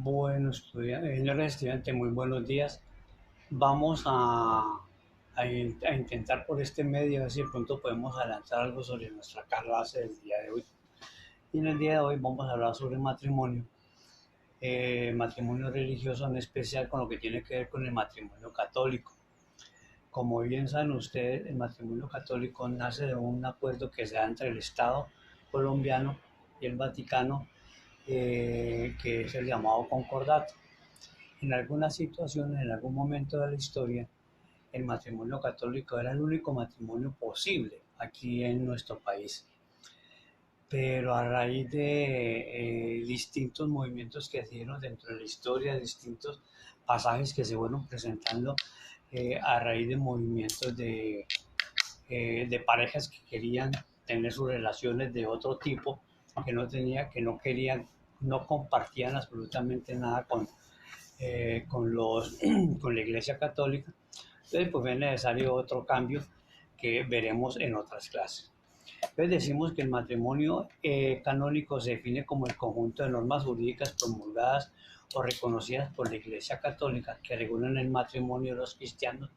Bueno, señores estudiantes, muy buenos días. Vamos a intentar por este medio, a ver si de pronto podemos adelantar algo sobre nuestra clase del día de hoy. Y en el día de hoy vamos a hablar sobre matrimonio, matrimonio religioso, en especial con lo que tiene que ver con el matrimonio católico. Como bien saben ustedes, el matrimonio católico nace de un acuerdo que se da entre el Estado colombiano y el Vaticano, que es el llamado concordato. En algunas situaciones, en algún momento de la historia, el matrimonio católico era el único matrimonio posible aquí en nuestro país. Pero a raíz de distintos movimientos que se dieron dentro de la historia, distintos pasajes que se fueron presentando a raíz de movimientos de parejas que querían tener sus relaciones de otro tipo, que no querían, no compartían absolutamente nada con la Iglesia Católica. Entonces, pues es necesario otro cambio que veremos en otras clases. Entonces decimos que el matrimonio canónico se define como el conjunto de normas jurídicas promulgadas o reconocidas por la Iglesia Católica que regulan el matrimonio de los cristianos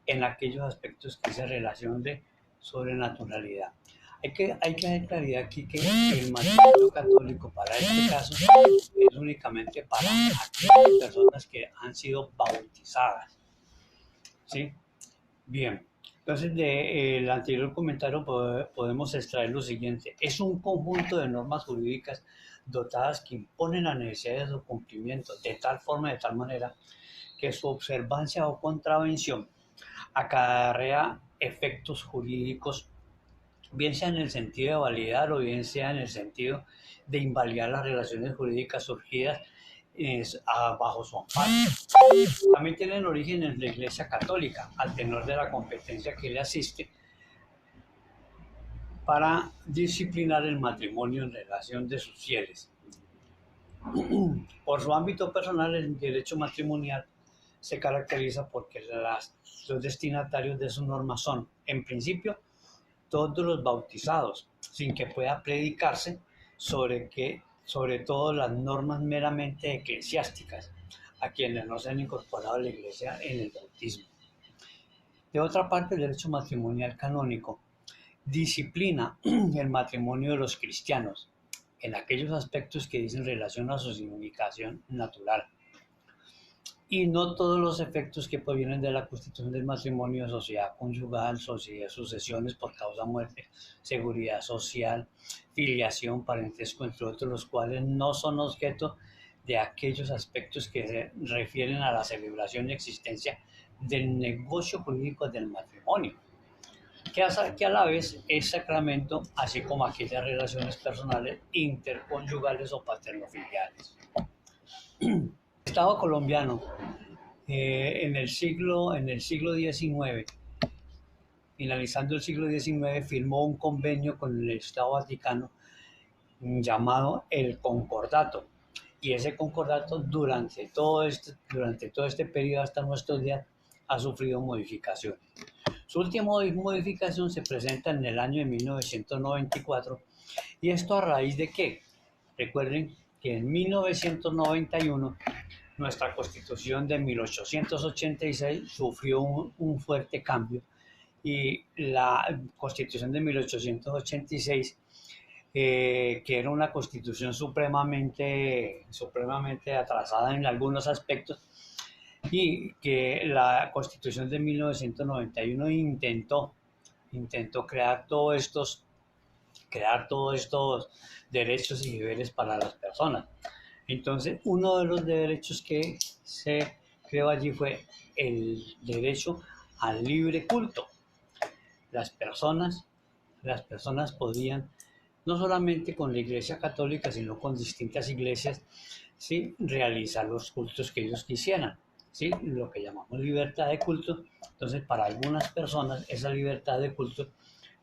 en aquellos aspectos que se relación de sobrenaturalidad. Hay que dar claridad aquí que el matrimonio católico para este caso es únicamente para aquellas personas que han sido bautizadas. ¿Sí? Bien. Entonces, del anterior comentario podemos extraer lo siguiente. Es un conjunto de normas jurídicas dotadas que imponen la necesidad de su cumplimiento de tal forma, de tal manera, que su observancia o contravención acarrea efectos jurídicos, bien sea en el sentido de validar o bien sea en el sentido de invalidar las relaciones jurídicas surgidas bajo su amparo. También tienen origen en la Iglesia Católica, al tenor de la competencia que le asiste para disciplinar el matrimonio en relación de sus fieles. Por su ámbito personal, el derecho matrimonial se caracteriza porque los destinatarios de su norma son, en principio, todos los bautizados, sin que pueda predicarse sobre todo las normas meramente eclesiásticas, a quienes no se han incorporado a la Iglesia en el bautismo. De otra parte, el derecho matrimonial canónico disciplina el matrimonio de los cristianos en aquellos aspectos que dicen relación a su significación natural, y no todos los efectos que provienen de la constitución del matrimonio, sociedad conyugal, sociedad, sucesiones por causa muerte, seguridad social, filiación, parentesco, entre otros, los cuales no son objeto de aquellos aspectos que se refieren a la celebración y existencia del negocio jurídico del matrimonio, que a la vez es sacramento, así como aquellas relaciones personales, interconyugales o paternofiliales. El Estado colombiano en el siglo XIX, finalizando el siglo XIX, firmó un convenio con el Estado Vaticano llamado el Concordato. Y ese concordato durante todo este periodo hasta nuestros días ha sufrido modificaciones. Su última modificación se presenta en el año de 1994. ¿Y esto a raíz de qué? Recuerden que en 1991 nuestra Constitución de 1886 sufrió un fuerte cambio, y la Constitución de 1886, que era una Constitución supremamente atrasada en algunos aspectos, y que la Constitución de 1991 intentó crear todos estos derechos y deberes para las personas. Entonces, uno de los derechos que se creó allí fue el derecho al libre culto. Las personas, las personas podían, no solamente con la Iglesia Católica, sino con distintas iglesias, ¿sí?, realizar los cultos que ellos quisieran, ¿sí?, lo que llamamos libertad de culto. Entonces, para algunas personas esa libertad de culto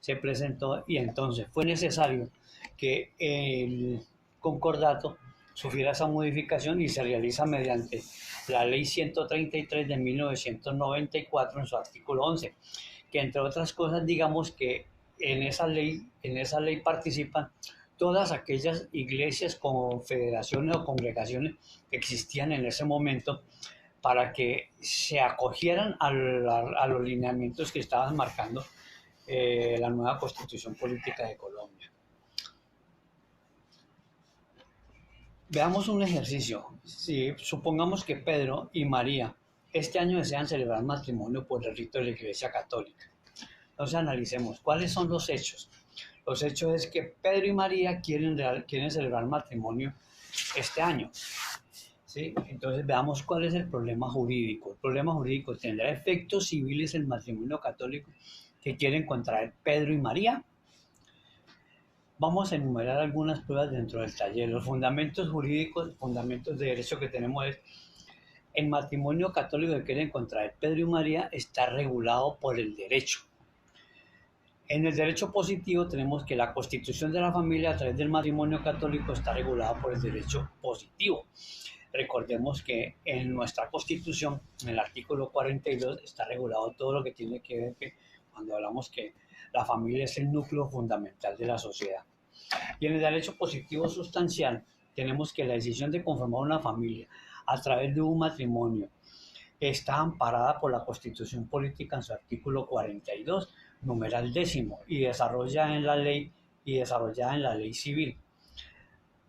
se presentó, y entonces fue necesario que el concordato sufriera esa modificación, y se realiza mediante la Ley 133 de 1994 en su artículo 11, que entre otras cosas, digamos que en esa ley participan todas aquellas iglesias, confederaciones o congregaciones que existían en ese momento para que se acogieran a los lineamientos que estaban marcando la nueva Constitución Política de Colombia. Veamos un ejercicio. Si supongamos que Pedro y María este año desean celebrar matrimonio por el rito de la Iglesia Católica. Entonces analicemos cuáles son los hechos. Los hechos es que Pedro y María quieren celebrar matrimonio este año. ¿Sí? Entonces veamos cuál es el problema jurídico. El problema jurídico tendrá efectos civiles el matrimonio católico que quieren contraer Pedro y María. Vamos a enumerar algunas pruebas dentro del taller. Los fundamentos jurídicos, fundamentos de derecho que tenemos es el matrimonio católico que quieren contraer Pedro y María está regulado por el derecho. En el derecho positivo tenemos que la constitución de la familia a través del matrimonio católico está regulada por el derecho positivo. Recordemos que en nuestra Constitución, en el artículo 42, está regulado todo lo que tiene que ver que cuando hablamos que la familia es el núcleo fundamental de la sociedad. Y en el derecho positivo sustancial, tenemos que la decisión de conformar una familia a través de un matrimonio está amparada por la Constitución Política en su artículo 42, numeral 10, y desarrollada en la ley civil.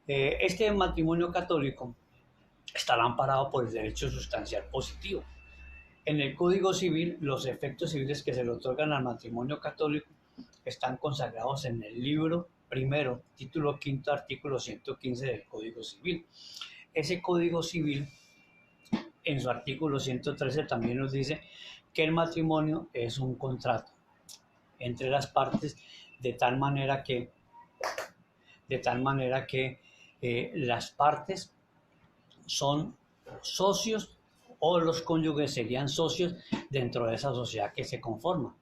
Este matrimonio católico estará amparado por el derecho sustancial positivo. En el Código Civil, los efectos civiles que se le otorgan al matrimonio católico están consagrados en el libro primero, título quinto, artículo 115 del Código Civil. Ese Código Civil, en su artículo 113, también nos dice que el matrimonio es un contrato entre las partes de tal manera que las partes son socios o los cónyuges serían socios dentro de esa sociedad que se conforma.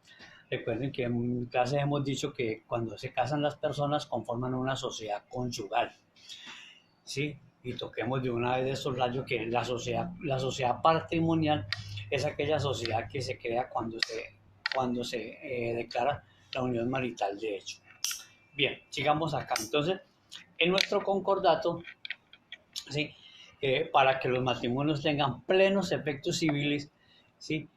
Recuerden que en clase hemos dicho que cuando se casan las personas conforman una sociedad conyugal, ¿sí? Y toquemos de una vez de soslayo que la sociedad patrimonial es aquella sociedad que se crea cuando se declara la unión marital de hecho. Bien, sigamos acá. Entonces, en nuestro concordato, ¿sí? Para que los matrimonios tengan plenos efectos civiles, ¿sí?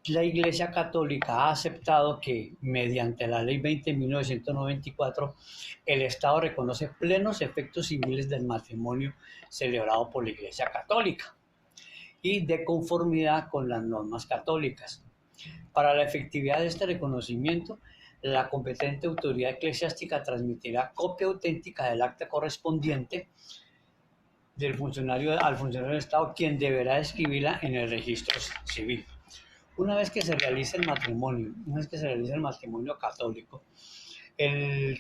La Iglesia Católica ha aceptado que mediante la Ley 20.1994 el Estado reconoce plenos efectos civiles del matrimonio celebrado por la Iglesia Católica y de conformidad con las normas católicas. Para la efectividad de este reconocimiento, la competente autoridad eclesiástica transmitirá copia auténtica del acta correspondiente al funcionario del Estado, quien deberá escribirla en el registro civil. Una vez que se realice el matrimonio, católico, el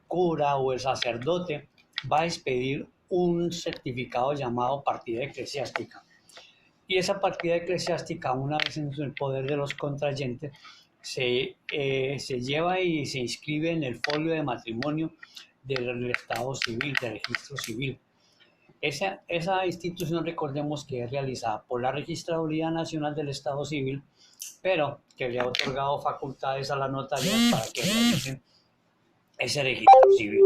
cura o el sacerdote va a expedir un certificado llamado partida eclesiástica. Y esa partida eclesiástica, una vez en el poder de los contrayentes, se lleva y se inscribe en el folio de matrimonio del Estado civil, del registro civil. Esa institución, recordemos que es realizada por la Registraduría Nacional del Estado Civil, pero que le ha otorgado facultades a las notarías para que realicen ese registro civil.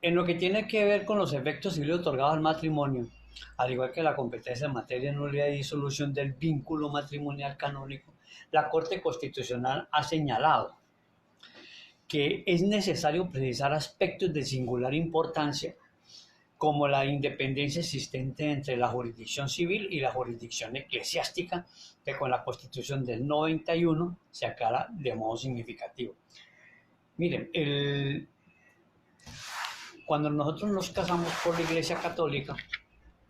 En lo que tiene que ver con los efectos civiles otorgados al matrimonio, al igual que la competencia en materia de nulidad y disolución del vínculo matrimonial canónico, la Corte Constitucional ha señalado que es necesario precisar aspectos de singular importancia, como la independencia existente entre la jurisdicción civil y la jurisdicción eclesiástica, que con la Constitución del 91 se aclara de modo significativo. Miren, cuando nosotros nos casamos por la Iglesia Católica,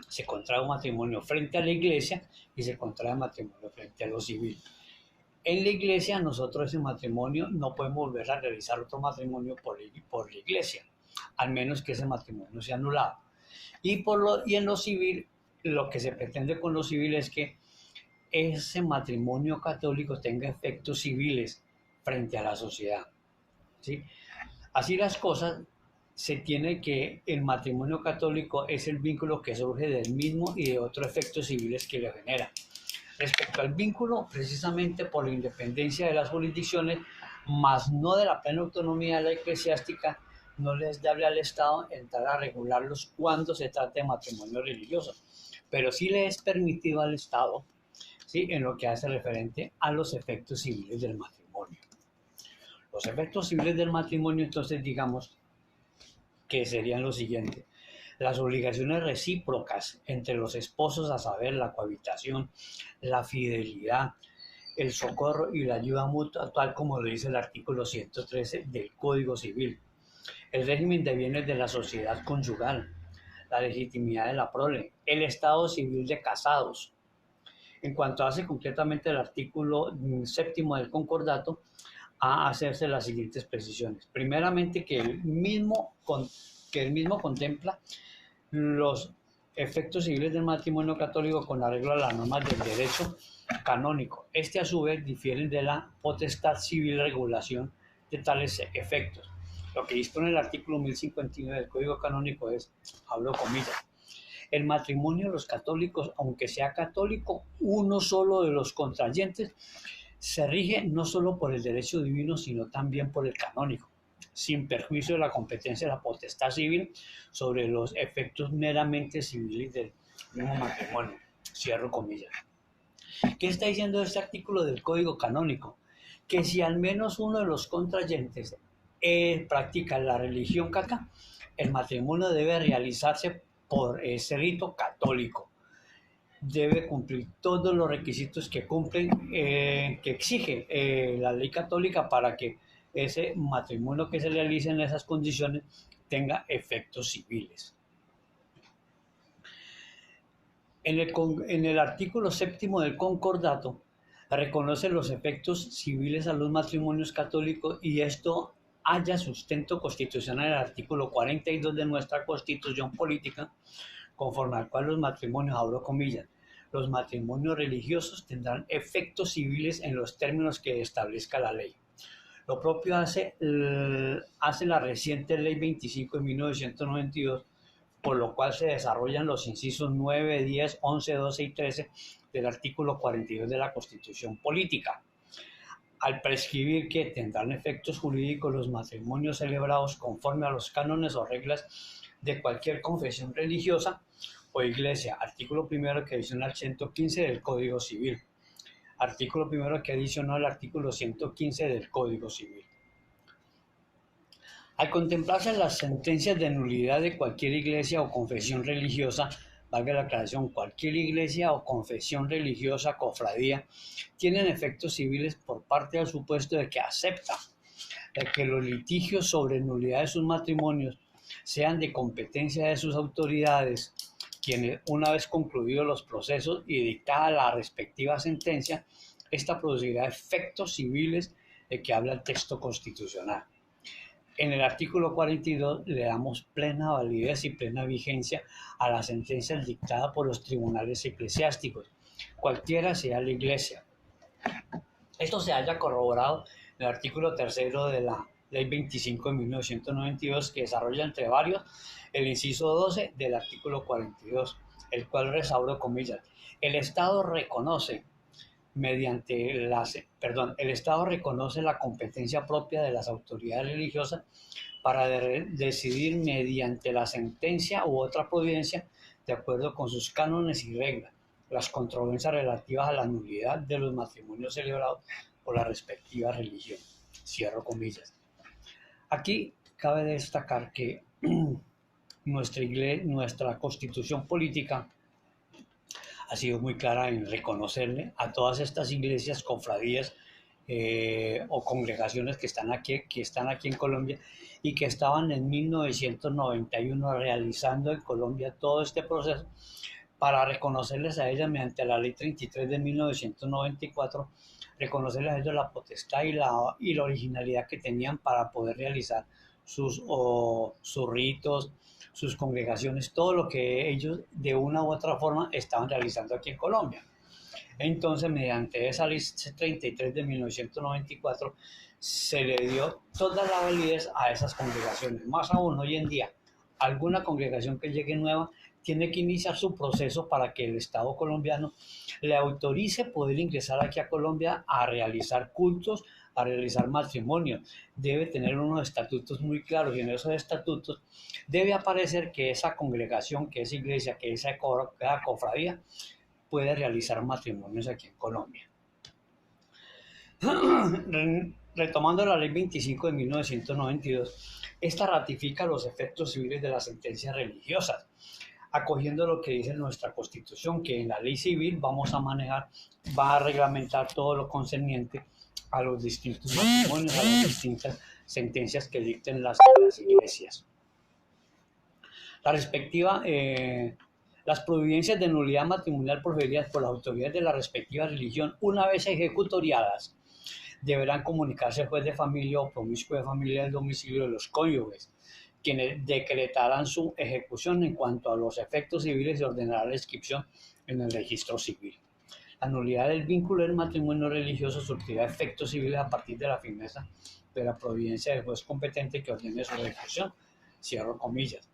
se contrae un matrimonio frente a la Iglesia y se contrae un matrimonio frente a lo civil. En la Iglesia, nosotros ese matrimonio no podemos volver a realizar otro matrimonio por la Iglesia, al menos que ese matrimonio sea anulado. Y en lo civil, lo que se pretende con lo civil es que ese matrimonio católico tenga efectos civiles frente a la sociedad, ¿sí? Así las cosas, se tiene que el matrimonio católico es el vínculo que surge del mismo y de otros efectos civiles que le genera. Respecto al vínculo, precisamente por la independencia de las jurisdicciones, más no de la plena autonomía de la eclesiástica, no les debe al Estado entrar a regularlos cuando se trate de matrimonio religioso, pero sí le es permitido al Estado, ¿sí?, en lo que hace referente a los efectos civiles del matrimonio. Los efectos civiles del matrimonio, entonces, digamos que serían los siguientes: las obligaciones recíprocas entre los esposos, a saber, la cohabitación, la fidelidad, el socorro y la ayuda mutua, tal como lo dice el artículo 113 del Código Civil, el régimen de bienes de la sociedad conyugal, la legitimidad de la prole, el estado civil de casados. En cuanto hace concretamente el artículo séptimo del concordato, a hacerse las siguientes precisiones. Primeramente, que el mismo contempla los efectos civiles del matrimonio católico con arreglo a las normas del derecho canónico. Este, a su vez, difieren de la potestad civil regulación de tales efectos. Lo que dispone el artículo 1059 del Código Canónico es, hablo comillas, el matrimonio de los católicos, aunque sea católico, uno solo de los contrayentes, se rige no solo por el derecho divino, sino también por el canónico, sin perjuicio de la competencia de la potestad civil sobre los efectos meramente civiles del mismo matrimonio. Cierro comillas. ¿Qué está diciendo este artículo del Código Canónico? Que si al menos uno de los contrayentes practica la religión católica, el matrimonio debe realizarse por ese rito católico. Debe cumplir todos los requisitos que que exige la ley católica para que ese matrimonio que se realice en esas condiciones tenga efectos civiles. En el artículo séptimo del concordato reconoce los efectos civiles a los matrimonios católicos, y esto halla sustento constitucional en el artículo 42 de nuestra Constitución Política, conforme al cual los matrimonios, abro comillas, los matrimonios religiosos tendrán efectos civiles en los términos que establezca la ley. Lo propio hace la reciente Ley 25 de 1992, por lo cual se desarrollan los incisos 9, 10, 11, 12 y 13 del artículo 42 de la Constitución Política. Al prescribir que tendrán efectos jurídicos los matrimonios celebrados conforme a los cánones o reglas de cualquier confesión religiosa o iglesia. Artículo primero que adiciona al 115 del Código Civil. Artículo primero que adicionó al artículo 115 del Código Civil. Al contemplarse las sentencias de nulidad de cualquier iglesia o confesión religiosa, valga la aclaración, cualquier iglesia o confesión religiosa, cofradía, tienen efectos civiles por parte del supuesto de que acepta de que los litigios sobre nulidad de sus matrimonios sean de competencia de sus autoridades, quienes, una vez concluidos los procesos y dictada la respectiva sentencia, esta producirá efectos civiles de que habla el texto constitucional. En el artículo 42 le damos plena validez y plena vigencia a las sentencias dictadas por los tribunales eclesiásticos, cualquiera sea la iglesia. Esto se haya corroborado en el artículo 3 de la Ley 25 de 1992, que desarrolla entre varios el inciso 12 del artículo 42, el cual resauro comillas. El Estado reconoce el Estado reconoce la competencia propia de las autoridades religiosas para decidir mediante la sentencia u otra providencia, de acuerdo con sus cánones y reglas, las controversias relativas a la nulidad de los matrimonios celebrados por la respectiva religión. Cierro comillas. Aquí cabe destacar que nuestra Constitución Política ha sido muy clara en reconocerle a todas estas iglesias, cofradías o congregaciones que están aquí en Colombia y que estaban en 1991 realizando en Colombia todo este proceso, para reconocerles a ellas mediante la Ley 33 de 1994, reconocerles a ellos la potestad y la originalidad que tenían para poder realizar sus ritos, sus congregaciones, todo lo que ellos de una u otra forma estaban realizando aquí en Colombia. Entonces, mediante esa Ley 33 de 1994, se le dio toda la validez a esas congregaciones. Más aún, hoy en día, alguna congregación que llegue nueva tiene que iniciar su proceso para que el Estado colombiano le autorice poder ingresar aquí a Colombia a realizar cultos, para realizar matrimonio debe tener unos estatutos muy claros y en esos estatutos debe aparecer que esa congregación, que esa iglesia, que esa cofradía puede realizar matrimonios aquí en Colombia. Retomando la Ley 25 de 1992, esta ratifica los efectos civiles de las sentencias religiosas, acogiendo lo que dice nuestra Constitución, que en la ley civil vamos a manejar, va a reglamentar todo lo concerniente a los distintos matrimonios, a las distintas sentencias que dicten las iglesias. La respectiva, las providencias de nulidad matrimonial proferidas por las autoridades de la respectiva religión, una vez ejecutoriadas, deberán comunicarse al juez de familia o promiscuo de familia del domicilio de los cónyuges, quienes decretarán su ejecución en cuanto a los efectos civiles y ordenará la inscripción en el registro civil. La nulidad del vínculo del matrimonio religioso surtirá efectos civiles a partir de la firmeza de la providencia del juez competente que ordene su ejecución. Cierro comillas.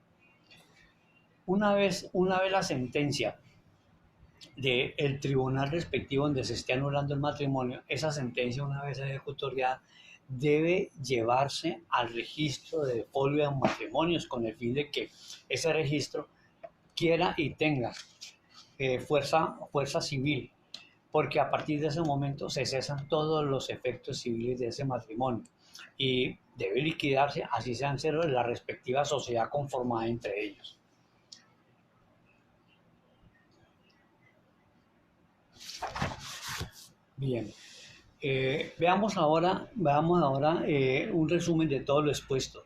Una vez la sentencia del tribunal respectivo donde se esté anulando el matrimonio, esa sentencia, una vez ejecutoriada, debe llevarse al registro de folio de matrimonios con el fin de que ese registro quiera y tenga fuerza civil, porque a partir de ese momento se cesan todos los efectos civiles de ese matrimonio y debe liquidarse, así sean cero, la respectiva sociedad conformada entre ellos. Bien, veamos ahora un resumen de todo lo expuesto.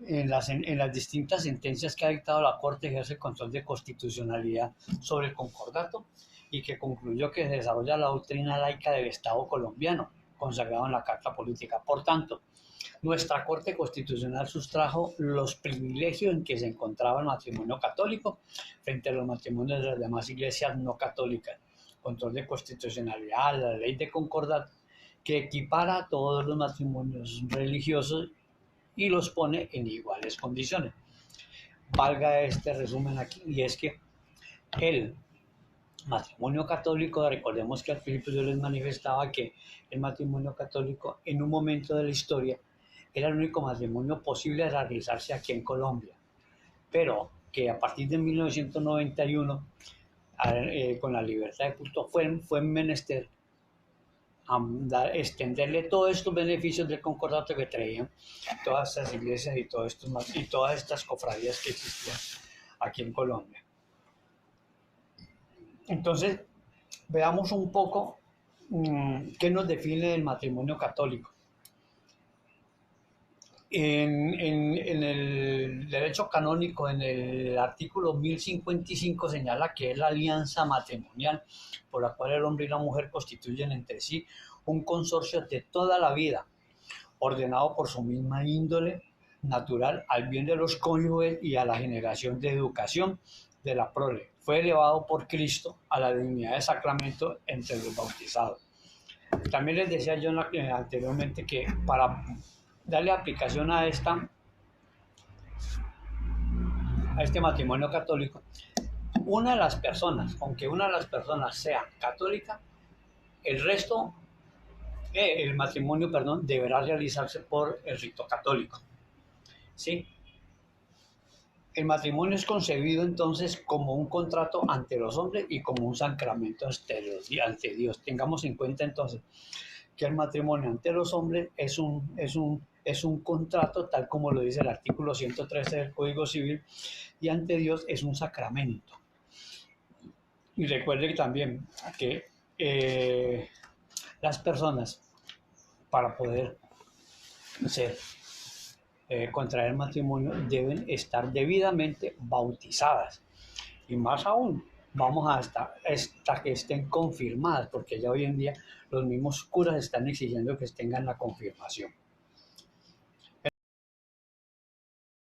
En las distintas sentencias que ha dictado la Corte, ejerce el control de constitucionalidad sobre el concordato y que concluyó que se desarrolla la doctrina laica del Estado colombiano, consagrado en la Carta Política. Por tanto, nuestra Corte Constitucional sustrajo los privilegios en que se encontraba el matrimonio católico frente a los matrimonios de las demás iglesias no católicas. Control de constitucionalidad, la ley de concordato, que equipara a todos los matrimonios religiosos y los pone en iguales condiciones. Valga este resumen aquí, y es que el matrimonio católico, recordemos que al principio yo les manifestaba que el matrimonio católico en un momento de la historia era el único matrimonio posible de realizarse aquí en Colombia, pero que a partir de 1991, con la libertad de culto, fue menester extenderle todos estos beneficios del concordato que traían todas estas iglesias y todas estas cofradías que existían aquí en Colombia. Entonces, veamos un poco qué nos define el matrimonio católico. En el derecho canónico, en el artículo 1055, señala que es la alianza matrimonial por la cual el hombre y la mujer constituyen entre sí un consorcio de toda la vida, ordenado por su misma índole natural al bien de los cónyuges y a la generación de educación de la prole. Fue elevado por Cristo a la dignidad de sacramento entre los bautizados. También les decía yo anteriormente que para darle aplicación a este matrimonio católico, una de las personas, aunque una de las personas sea católica, el matrimonio, deberá realizarse por el rito católico. ¿Sí? El matrimonio es concebido entonces como un contrato ante los hombres y como un sacramento ante Dios. Tengamos en cuenta entonces que el matrimonio ante los hombres es un contrato, tal como lo dice el artículo 113 del Código Civil, y ante Dios es un sacramento. Y recuerde también que las personas, para poder contraer matrimonio, deben estar debidamente bautizadas. Y más aún, vamos hasta que estén confirmadas, porque ya hoy en día los mismos curas están exigiendo que tengan la confirmación.